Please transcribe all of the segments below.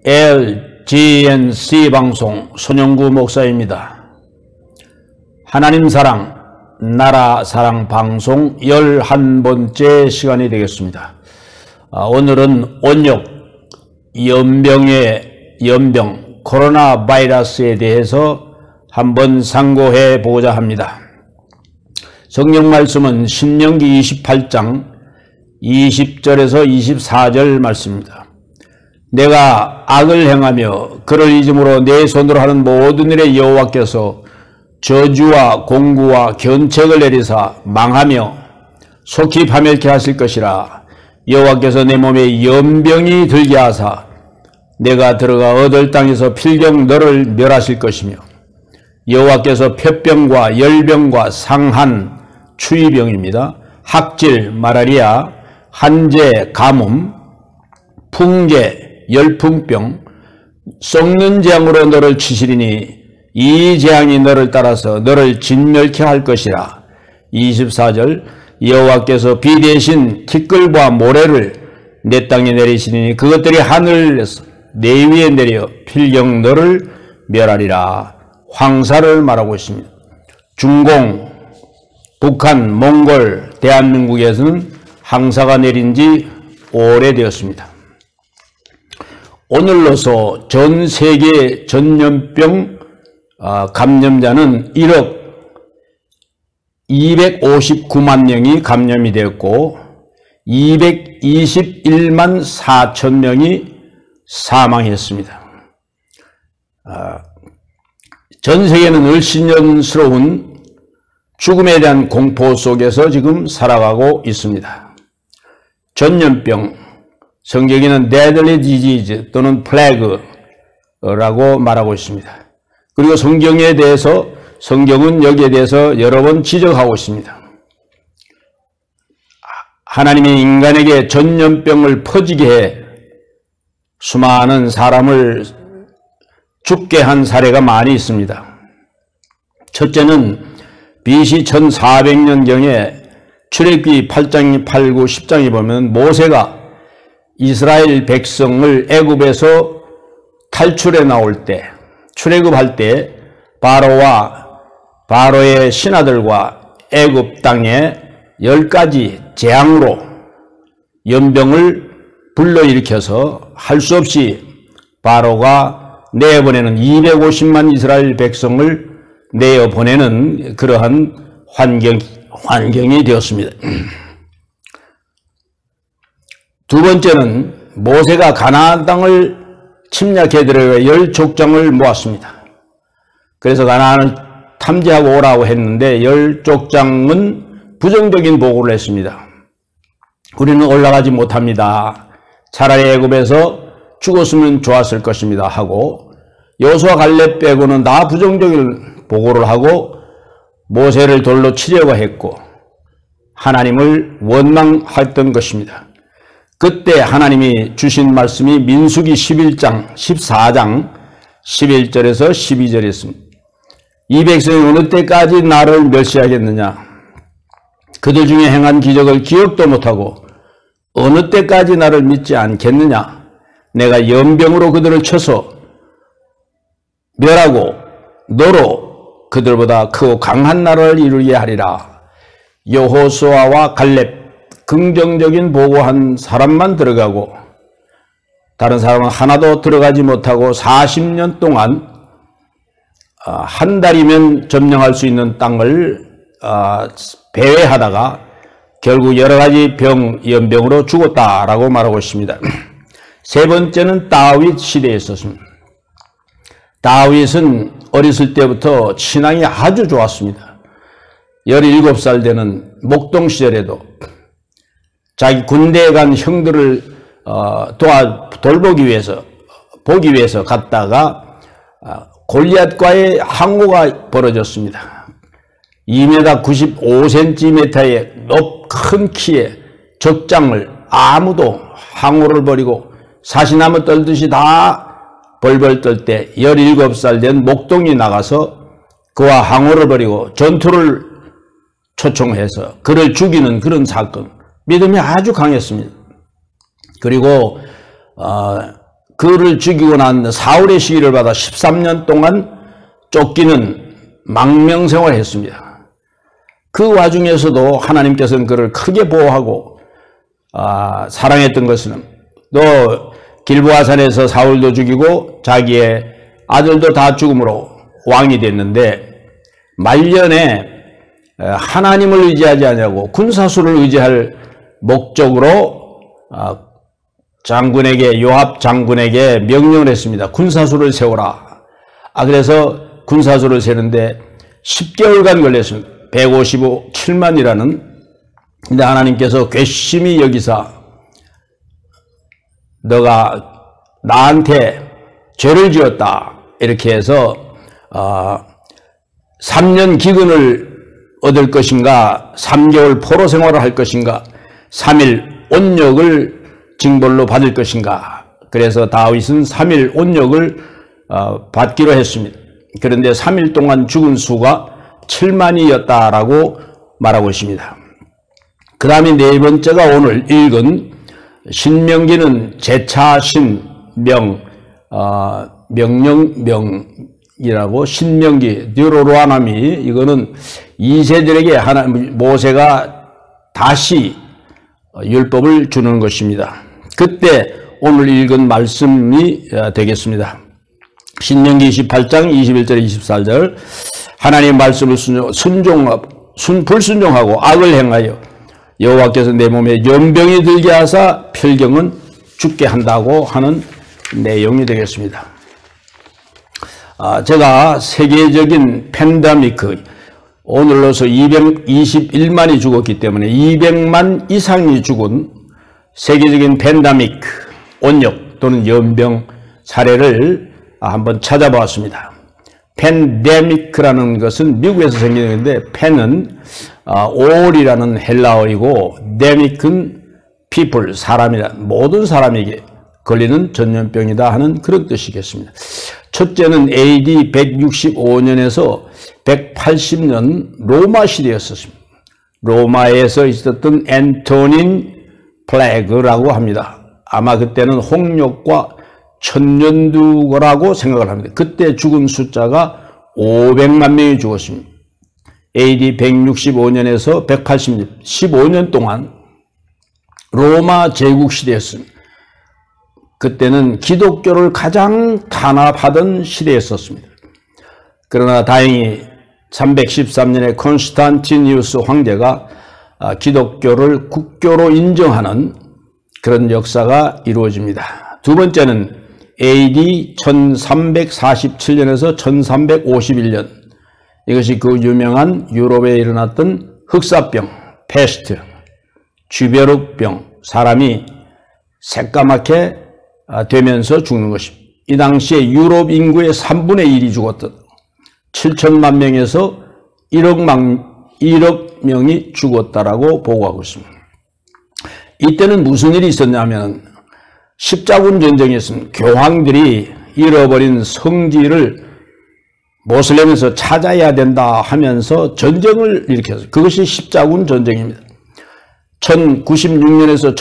LGNC 방송 손영구 목사입니다. 하나님 사랑, 나라 사랑 방송 11번째 시간이 되겠습니다. 오늘은 온역, 연병, 코로나 바이러스에 대해서 한번 상고해 보고자 합니다. 성경 말씀은 신명기 28장 20절에서 24절 말씀입니다. 내가 악을 행하며 그를 잊음으로 내 손으로 하는 모든 일에 여호와께서 저주와 공구와 견책을 내리사 망하며 속히 파멸케 하실 것이라. 여호와께서 내 몸에 연병이 들게 하사 내가 들어가 얻을 땅에서 필경 너를 멸하실 것이며, 여호와께서 폐병과 열병과 상한, 추위병입니다. 학질, 마라리아, 한재, 가뭄, 풍계, 열풍병, 썩는 재앙으로 너를 치시리니 이 재앙이 너를 따라서 너를 진멸케 할 것이라. 24절 여호와께서 비 대신 티끌과 모래를 내 땅에 내리시니 그것들이 하늘에서 내 위에 내려 필경 너를 멸하리라. 황사를 말하고 있습니다. 중공, 북한, 몽골, 대한민국에서는 황사가 내린 지 오래되었습니다. 오늘로서 전 세계 전염병 감염자는 1억 259만 명이 감염이 되었고 221만 4천 명이 사망했습니다. 전 세계는 을신연스러운 죽음에 대한 공포 속에서 지금 살아가고 있습니다. 전염병, 성경에는 deadly disease 또는 plague라고 말하고 있습니다. 그리고 성경은 여기에 대해서 여러 번 지적하고 있습니다. 하나님이 인간에게 전염병을 퍼지게 해 수많은 사람을 죽게 한 사례가 많이 있습니다. 첫째는 BC 1400년경에 출애굽기 8장, 8, 9, 10장에 보면 모세가 이스라엘 백성을 애굽에서 탈출해 나올 때, 출애굽할 때 바로의 신하들과 애굽 땅에 10가지 재앙으로 연병을 불러일으켜서 할 수 없이 바로가 내보내는 250만 이스라엘 백성을 내어보내는 그러한 환경이 되었습니다. 두 번째는 모세가 가나안 땅을 침략해 들어가 10족장을 모았습니다. 그래서 가나안을 탐지하고 오라고 했는데 10족장은 부정적인 보고를 했습니다. 우리는 올라가지 못합니다. 차라리 애굽에서 죽었으면 좋았을 것입니다 하고, 여호수아 갈렙 빼고는 다 부정적인 보고를 하고 모세를 돌로 치려고 했고 하나님을 원망했던 것입니다. 그때 하나님이 주신 말씀이 민수기 14장 11절에서 12절에 있습니다. 이 백성이 어느 때까지 나를 멸시하겠느냐? 그들 중에 행한 기적을 기억도 못하고 어느 때까지 나를 믿지 않겠느냐? 내가 연병으로 그들을 쳐서 멸하고 너로 그들보다 크고 강한 나라를 이루게 하리라. 여호수아와 갈렙, 긍정적인 보고한 사람만 들어가고 다른 사람은 하나도 들어가지 못하고 40년 동안 한 달이면 점령할 수 있는 땅을 배회하다가 결국 여러 가지 연병으로 죽었다라고 말하고 있습니다. 세 번째는 다윗 시대에 있었습니다. 다윗은 어렸을 때부터 신앙이 아주 좋았습니다. 17살 되는 목동 시절에도 자기 군대에 간 형들을 보기 위해서 갔다가 골리앗과의 항호가 벌어졌습니다. 2m 95cm의 큰 키에 적장을 아무도 항호를 벌이고 사시나무 떨듯이 다 벌벌 떨 때 17살 된 목동이 나가서 그와 항호를 벌이고 전투를 초청해서 그를 죽이는 그런 사건, 믿음이 아주 강했습니다. 그리고 그를 죽이고 난 사울의 시기를 받아 13년 동안 쫓기는 망명생활을 했습니다. 그 와중에서도 하나님께서는 그를 크게 보호하고 사랑했던 것은 또 길보아산에서 사울도 죽이고 자기의 아들도 다 죽음으로 왕이 됐는데 말년에 하나님을 의지하지 않냐고 군사수를 의지할 목적으로 장군에게 요압 장군에게 명령을 했습니다. 군사수를 세워라. 그래서 군사수를 세는데 10개월간 걸렸습니다. 157만이라는. 근데 하나님께서 괘씸히 여기사 너가 나한테 죄를 지었다 이렇게 해서 3년 기근을 얻을 것인가 3개월 포로 생활을 할 것인가 3일 온역을 징벌로 받을 것인가. 그래서 다윗은 3일 온역을 받기로 했습니다. 그런데 3일 동안 죽은 수가 7만이었다라고 말하고 있습니다. 그 다음에 네 번째가 오늘 읽은 신명기는 제차 신명 명령명이라고 신명기 드로로아나미 이거는 2세들에게 모세가 다시 율법을 주는 것입니다. 그때 오늘 읽은 말씀이 되겠습니다. 신명기 28장 21절 24절 하나님의 말씀을 불순종하고 악을 행하여 여호와께서 내 몸에 연병이 들게 하사 필경은 죽게 한다고 하는 내용이 되겠습니다. 제가 세계적인 팬데믹 오늘로서 221만이 죽었기 때문에 200만 이상이 죽은 세계적인 팬데믹 온역 또는 연병 사례를 한번 찾아보았습니다. 팬데믹이라는 것은 미국에서 생긴 건데 팬은 올이라는 헬라어이고 데믹은 people 사람이라 모든 사람에게 걸리는 전염병이다 하는 그런 뜻이겠습니다. 첫째는 AD 165년에서 180년 로마 시대였었습니다. 로마에서 있었던 엔토닌 플래그라고 합니다. 아마 그때는 홍역과 천년두고라고 생각을 합니다. 그때 죽은 숫자가 500만 명이 죽었습니다. AD 165년에서 180년, 15년 동안 로마 제국 시대였습니다. 그때는 기독교를 가장 탄압하던 시대였었습니다. 그러나 다행히 313년에 콘스탄티니우스 황제가 기독교를 국교로 인정하는 그런 역사가 이루어집니다. 두 번째는 AD 1347년에서 1351년 이것이 그 유명한 유럽에 일어났던 흑사병, 페스트, 쥐벼룩병, 사람이 새까맣게 되면서 죽는 것입니다. 이 당시에 유럽 인구의 3분의 1이 죽었던 7천만 명에서 1억 명이 죽었다라고 보고하고 있습니다. 이때는 무슨 일이 있었냐면 십자군 전쟁이었습니다. 교황들이 잃어버린 성지를 모슬렘에서 찾아야 된다 하면서 전쟁을 일으켰어요. 그것이 십자군 전쟁입니다. 1096년에서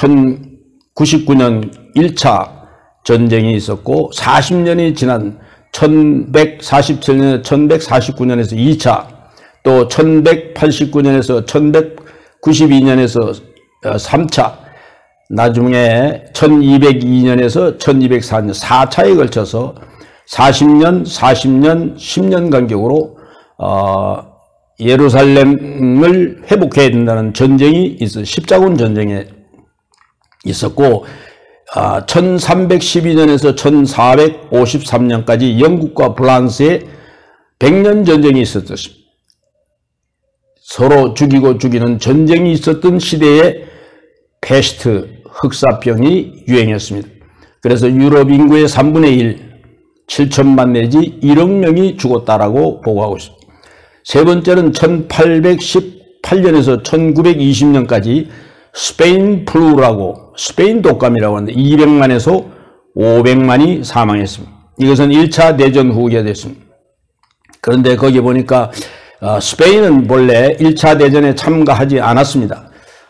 1099년 1차 전쟁이 있었고 40년이 지난 1147년에서 1149년에서 2차 또 1189년에서 1192년에서 3차 나중에 1202년에서 1204년 4차에 걸쳐서 40년, 10년 간격으로 예루살렘을 회복해야 된다는 전쟁이 십자군 전쟁에 있었고 1312년에서 1453년까지 영국과 프랑스의 100년 전쟁이 있었습니다. 서로 죽이고 죽이는 전쟁이 있었던 시대에 페스트, 흑사병이 유행했습니다. 그래서 유럽 인구의 3분의 1, 7천만 내지 1억 명이 죽었다라고 보고하고 있습니다. 세 번째는 1818년에서 1920년까지 스페인 플루라고 스페인 독감이라고 하는데 200만에서 500만이 사망했습니다. 이것은 1차 대전 후기가 됐습니다. 그런데 거기 보니까 스페인은 본래 1차 대전에 참가하지 않았습니다.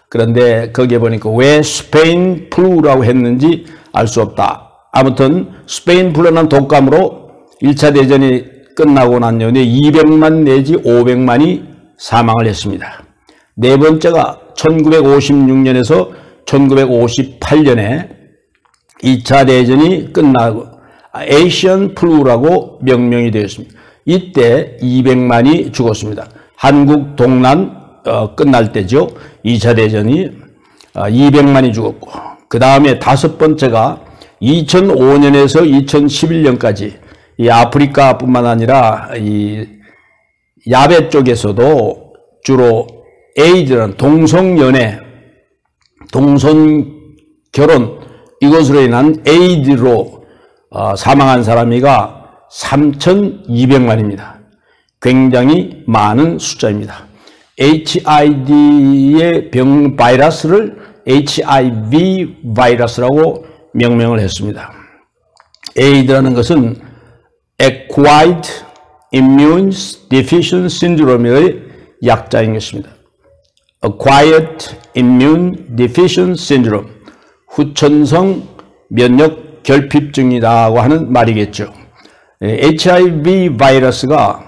그런데 거기에 보니까 왜 스페인 플루라고 했는지 알 수 없다. 아무튼 스페인 플루라는 독감으로 1차 대전이 끝나고 난 이후에 200만 내지 500만이 사망을 했습니다. 네 번째가 1956년에서 1958년에 2차 대전이 끝나고 에이시안 플루라고 명명이 되었습니다. 이때 200만이 죽었습니다. 한국 동란 끝날 때죠. 2차 대전이 200만이 죽었고, 그 다음에 다섯 번째가 2005년에서 2011년까지 이 아프리카뿐만 아니라 이 야베 쪽에서도 주로 에이즈라는 동성연애, 동성결혼 이것으로 인한 에이즈로 사망한 사람이가 3,200만입니다. 굉장히 많은 숫자입니다. HIV의 병 바이러스를 HIV 바이러스라고 명명을 했습니다. 에이드라는 것은 Acquired Immune Deficiency Syndrome의 약자인 것입니다. Acquired Immune Deficiency Syndrome, 후천성 면역 결핍증이라고 하는 말이겠죠. HIV 바이러스가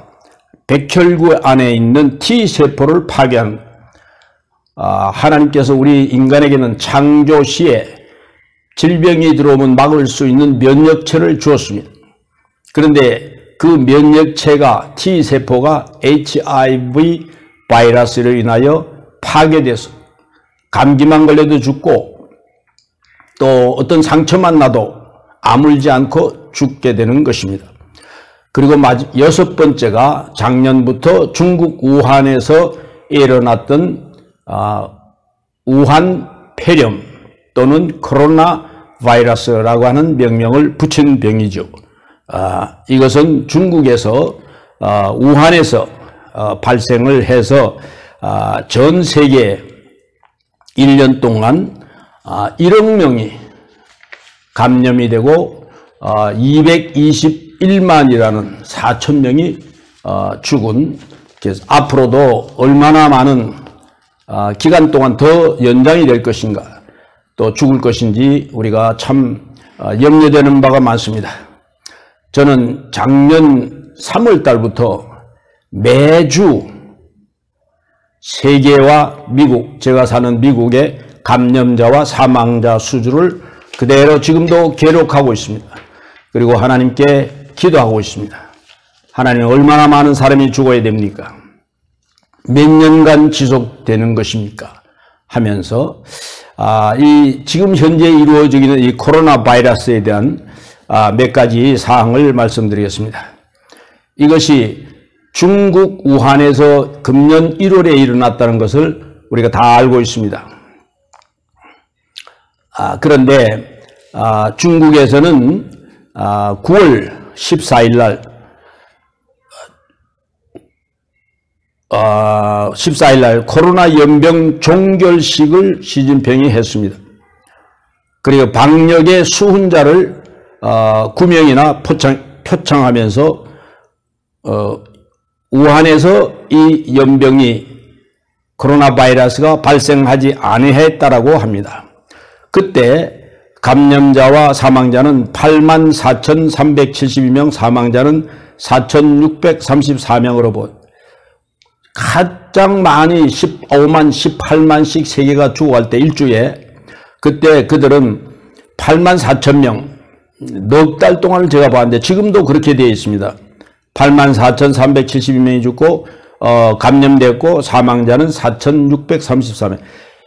백혈구 안에 있는 T세포를 파괴한, 하나님께서 우리 인간에게는 창조 시에 질병이 들어오면 막을 수 있는 면역체를 주었습니다. 그런데 그 면역체가 T세포가 HIV 바이러스로 인하여 파괴돼서 감기만 걸려도 죽고 또 어떤 상처만 나도 아물지 않고 죽게 되는 것입니다. 그리고 여섯 번째가 작년부터 중국 우한에서 일어났던 우한 폐렴 또는 코로나 바이러스라고 하는 명명을 붙인 병이죠. 이것은 중국에서 우한에서 발생을 해서 전 세계 1년 동안 1억 명이 감염이 되고 221만이라는 4천 명이 죽은, 그래서 앞으로도 얼마나 많은 기간 동안 더 연장이 될 것인가, 또 죽을 것인지 우리가 참 염려되는 바가 많습니다. 저는 작년 3월 달부터 매주 세계와 미국, 제가 사는 미국의 감염자와 사망자 수주를 그대로 지금도 기록하고 있습니다. 그리고 하나님께 기도하고 있습니다. 하나님, 얼마나 많은 사람이 죽어야 됩니까? 몇 년간 지속되는 것입니까? 하면서 이 지금 현재 이루어지고 있는 이 코로나 바이러스에 대한 몇 가지 사항을 말씀드리겠습니다. 이것이 중국 우한에서 금년 1월에 일어났다는 것을 우리가 다 알고 있습니다. 그런데 중국에서는 9월 14일 날 14일 날 코로나 연병 종결식을 시진핑이 했습니다. 그리고 방역의 수훈자를 9명이나 표창하면서 우한에서 이 연병이 코로나 바이러스가 발생하지 아니했다라고 합니다. 그때 감염자와 사망자는 84,372명, 사망자는 4,634명으로 보여. 가장 많이 15만, 18만씩 세계가 죽어갈 때 일주에, 그때 그들은 8만 4천 명, 넉 달 동안을 제가 봤는데 지금도 그렇게 되어 있습니다. 8만 4,372명이 죽고 감염됐고 사망자는 4,634명.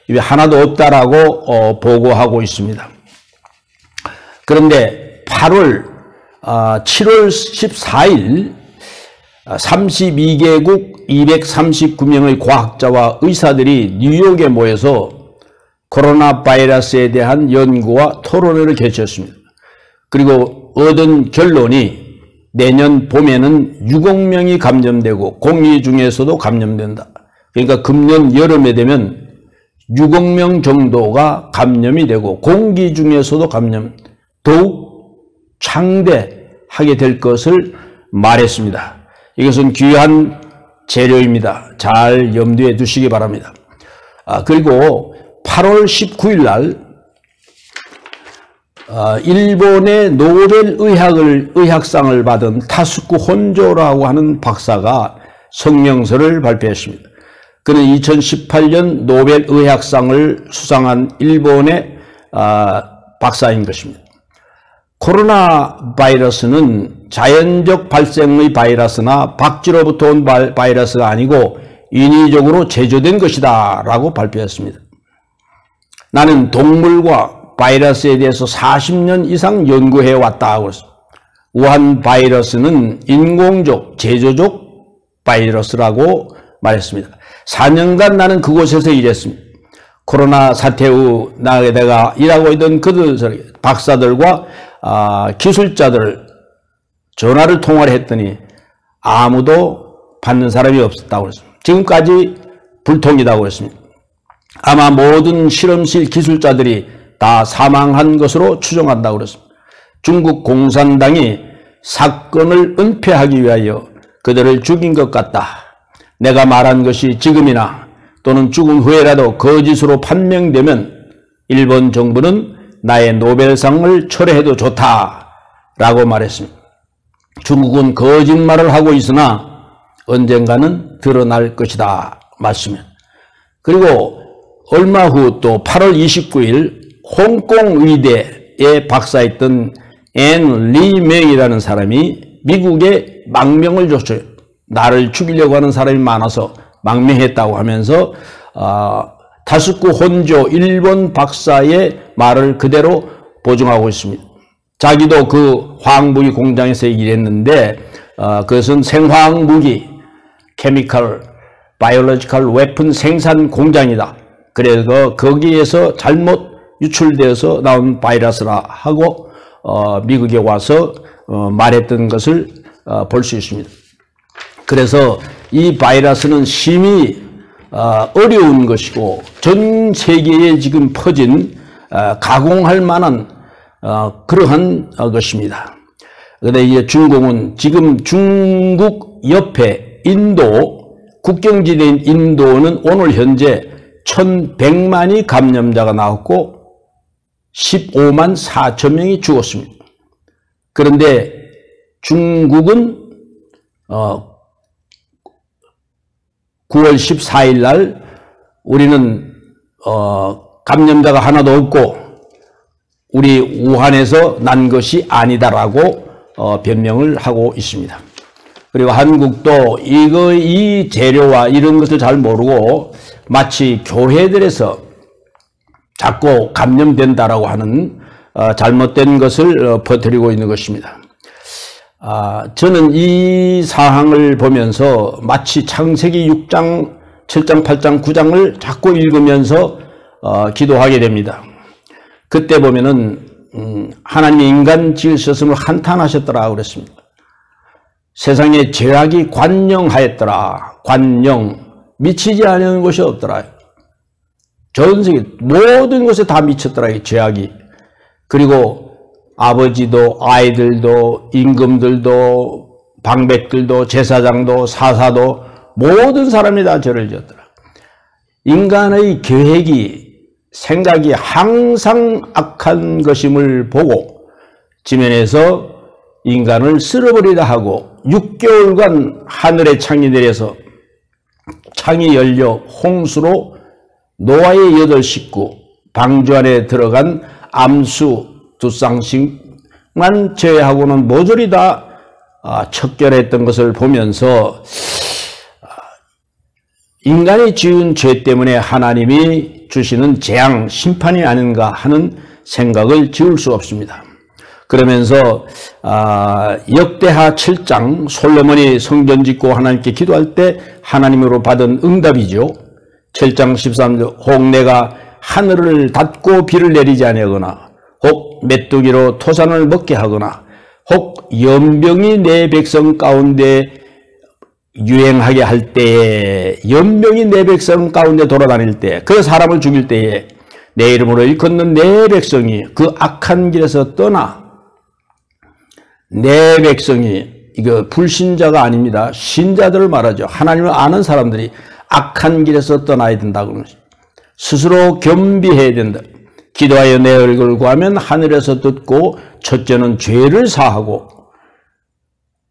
이게 하나도 없다라고 보고하고 있습니다. 그런데 7월 14일 32개국 239명의 과학자와 의사들이 뉴욕에 모여서 코로나 바이러스에 대한 연구와 토론회를 개최했습니다. 그리고 얻은 결론이 내년 봄에는 6억 명이 감염되고 공기 중에서도 감염된다. 그러니까 금년 여름에 되면 6억 명 정도가 감염이 되고 공기 중에서도 감염, 더욱 창대하게 될 것을 말했습니다. 이것은 귀한 재료입니다. 잘 염두에 두시기 바랍니다. 그리고 8월 19일 날 일본의 노벨 의학상을 받은 타스쿠 혼조라고 하는 박사가 성명서를 발표했습니다. 그는 2018년 노벨 의학상을 수상한 일본의 박사인 것입니다. 코로나 바이러스는 자연적 발생의 바이러스나 박쥐로부터 온 바이러스가 아니고 인위적으로 제조된 것이다 라고 발표했습니다. 나는 동물과 바이러스에 대해서 40년 이상 연구해 왔다고 했습니다. 우한 바이러스는 인공적, 제조적 바이러스라고 말했습니다. 4년간 나는 그곳에서 일했습니다. 코로나 사태 후 내가 일하고 있던 그들 박사들과 기술자들 전화를 통화를 했더니 아무도 받는 사람이 없었다고 했습니다. 지금까지 불통이라고 했습니다. 아마 모든 실험실 기술자들이 다 사망한 것으로 추정한다고 그랬습니다. 중국 공산당이 사건을 은폐하기 위하여 그들을 죽인 것 같다. 내가 말한 것이 지금이나 또는 죽은 후에라도 거짓으로 판명되면 일본 정부는 나의 노벨상을 철회해도 좋다라고 말했습니다. 중국은 거짓말을 하고 있으나 언젠가는 드러날 것이다 말씀입니다. 그리고 얼마 후 또 8월 29일 홍콩 의대에 박사했던 앤 리명이라는 사람이 미국에 망명을 줬어요. 나를 죽이려고 하는 사람이 많아서 망명했다고 하면서 타스쿠 혼조 일본 박사의 말을 그대로 보증하고 있습니다. 자기도 그 화학무기 공장에서 일했는데 그것은 생화학무기 케미컬 바이올로지컬 웨폰 생산 공장이다. 그래서 거기에서 잘못 유출되어서 나온 바이러스라 하고 미국에 와서 말했던 것을 볼 수 있습니다. 그래서 이 바이러스는 심히 어려운 것이고 전 세계에 지금 퍼진 가공할 만한 그러한 것입니다. 그런데 이제 중국은 지금 중국 옆에 인도 국경지대인 인도는 오늘 현재 1100만이 감염자가 나왔고 15만 4천 명이 죽었습니다. 그런데 중국은 9월 14일 날 우리는 감염자가 하나도 없고 우리 우한에서 난 것이 아니다라고 변명을 하고 있습니다. 그리고 한국도 이 재료와 이런 것을 잘 모르고 마치 교회들에서 자꾸 감염된다라고 하는 잘못된 것을 퍼뜨리고 있는 것입니다. 저는 이 사항을 보면서 마치 창세기 6장, 7장, 8장, 9장을 자꾸 읽으면서 기도하게 됩니다. 그때 보면은 하나님이 인간 지으셨음을 한탄하셨더라 그랬습니다. 세상에 죄악이 관영하였더라. 관영. 미치지 않은 것이 없더라. 전 세계 모든 것에 다 미쳤더라. 이 죄악이. 그리고 아버지도 아이들도 임금들도 방백들도 제사장도 사사도 모든 사람이 다 죄를 지었더라. 인간의 계획이 생각이 항상 악한 것임을 보고 지면에서 인간을 쓸어버리라 하고 6개월간 하늘에 창이 내려서 창이 열려 홍수로 노아의 8 식구 방주 안에 들어간 암수 2쌍씩만 제외하고는 모조리 다 척결했던 것을 보면서 인간이 지은 죄 때문에 하나님이 주시는 재앙, 심판이 아닌가 하는 생각을 지울 수 없습니다. 그러면서 역대하 7장 솔로몬이 성전 짓고 하나님께 기도할 때 하나님으로 받은 응답이죠. 7장 13절 혹 내가 하늘을 닫고 비를 내리지 아니하거나 혹 메뚜기로 토산을 먹게 하거나 혹 연병이 내 백성 가운데 유행하게 할 때에 연병이 내 백성 가운데 돌아다닐 때 그 사람을 죽일 때에 내 이름으로 일컫는 내 백성이 그 악한 길에서 떠나 내 백성이 이거 불신자가 아닙니다. 신자들을 말하죠. 하나님을 아는 사람들이 악한 길에서 떠나야 된다고 그러는 것입니다. 스스로 겸비해야 된다. 기도하여 내 얼굴을 구하면 하늘에서 듣고 첫째는 죄를 사하고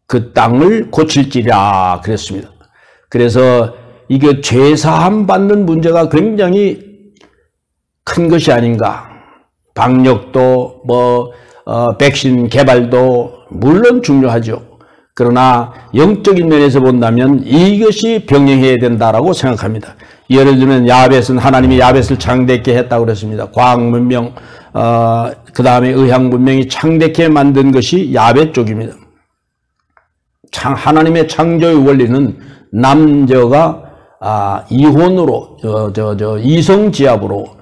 그 땅을 고칠지라 그랬습니다. 그래서 이게 죄사함 받는 문제가 굉장히 큰 것이 아닌가. 방역도 백신 개발도 물론 중요하죠. 그러나 영적인 면에서 본다면 이것이 병행해야 된다라고 생각합니다. 예를 들면 야벳은 하나님이 야벳을 창대케 했다고 그랬습니다. 과학 문명, 그 다음에 의학 문명이 창대케 만든 것이 야벳 쪽입니다. 하나님의 창조의 원리는 남녀가 이혼으로 이성지압으로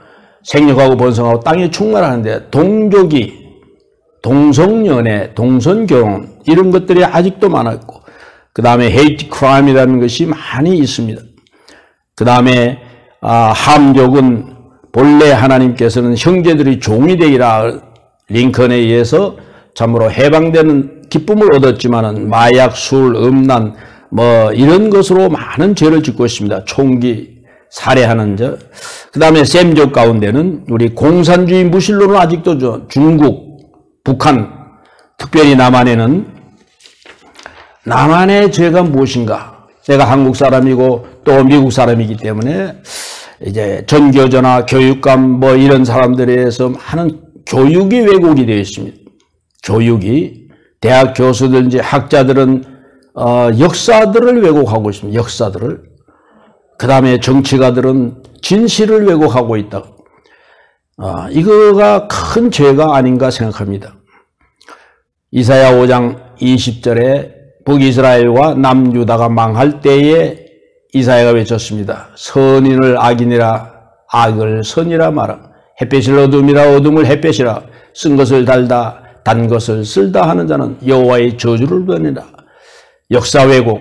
생육하고 번성하고 땅에 충만하는데 동족이 동성연애, 동성결혼 이런 것들이 아직도 많았고 그 다음에 헤이트 크라임이라는 것이 많이 있습니다. 그 다음에 함족은 본래 하나님께서는 형제들이 종이 되기라 링컨에 의해서 참으로 해방되는 기쁨을 얻었지만은 마약, 술, 음란 이런 것으로 많은 죄를 짓고 있습니다. 총기, 살해하는 저. 그 다음에 셈족 가운데는 우리 공산주의 무신론은 아직도 중국, 북한, 특별히 남한에는 남한의 죄가 무엇인가? 내가 한국 사람이고 또 미국 사람이기 때문에 이제 전교조나 교육감 이런 사람들에 의해서 많은 교육이 왜곡이 되어 있습니다. 교육이 대학 교수들인지 학자들은 역사들을 왜곡하고 있습니다. 역사들을. 그 다음에 정치가들은 진실을 왜곡하고 있다. 이거가 큰 죄가 아닌가 생각합니다. 이사야 5장 20절에 북이스라엘과 남유다가 망할 때에 이사야가 외쳤습니다. 선인을 악인이라 악을 선이라 말하. 햇빛을 어둠이라 어둠을 햇빛이라. 쓴 것을 달다 단 것을 쓸다 하는 자는 여호와의 저주를 받으리라. 역사 왜곡,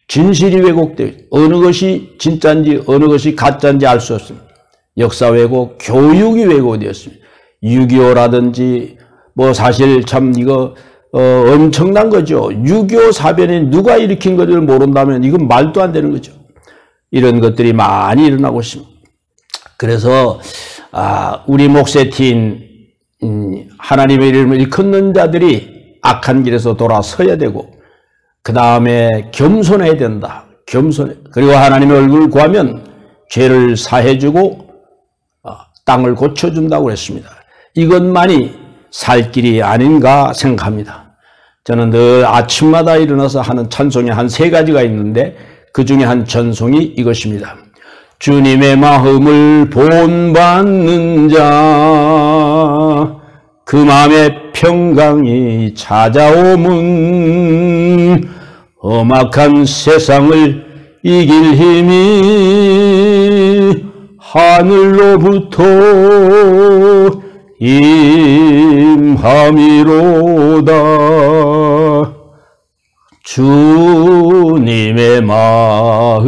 진실이 왜곡되어 어느 것이 진짜인지 어느 것이 가짜인지 알 수 없습니다. 역사 왜곡, 교육이 왜곡되었습니다. 6.25라든지 사실 참 이거 엄청난 거죠. 6.25 사변이 누가 일으킨 것을 모른다면 이건 말도 안 되는 거죠. 이런 것들이 많이 일어나고 있습니다. 그래서 우리 목세티인 하나님의 이름을 일컫는 자들이 악한 길에서 돌아서야 되고 그 다음에 겸손해야 된다. 겸손해. 그리고 하나님의 얼굴을 구하면 죄를 사해주고 땅을 고쳐준다고 했습니다. 이것만이 살 길이 아닌가 생각합니다. 저는 늘 아침마다 일어나서 하는 찬송이 한 3가지가 있는데 그 중에 한 찬송이 이것입니다. 주님의 마음을 본받는 자, 그 마음의 평강이 찾아오면 험악한 세상을 이길 힘이 하늘로부터 임함이로다. 주님의 마음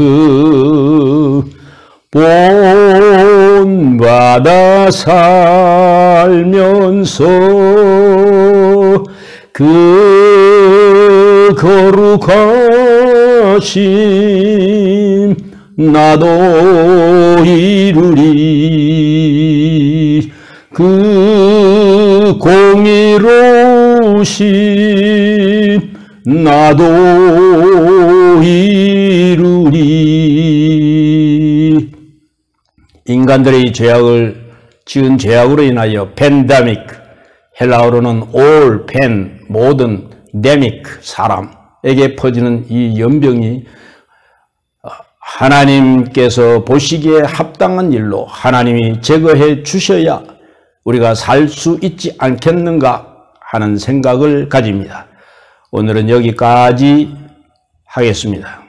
본받아 살면서 그 거룩하심 나도 이루리. 그 공의로우심 나도 이루리. 인간들의 죄악을 지은 죄악으로 인하여 팬데믹, 헬라어로는 all, 팬, 모든, 데믹, 사람에게 퍼지는 이 연병이 하나님께서 보시기에 합당한 일로 하나님이 제거해 주셔야 우리가 살 수 있지 않겠는가 하는 생각을 가집니다. 오늘은 여기까지 하겠습니다.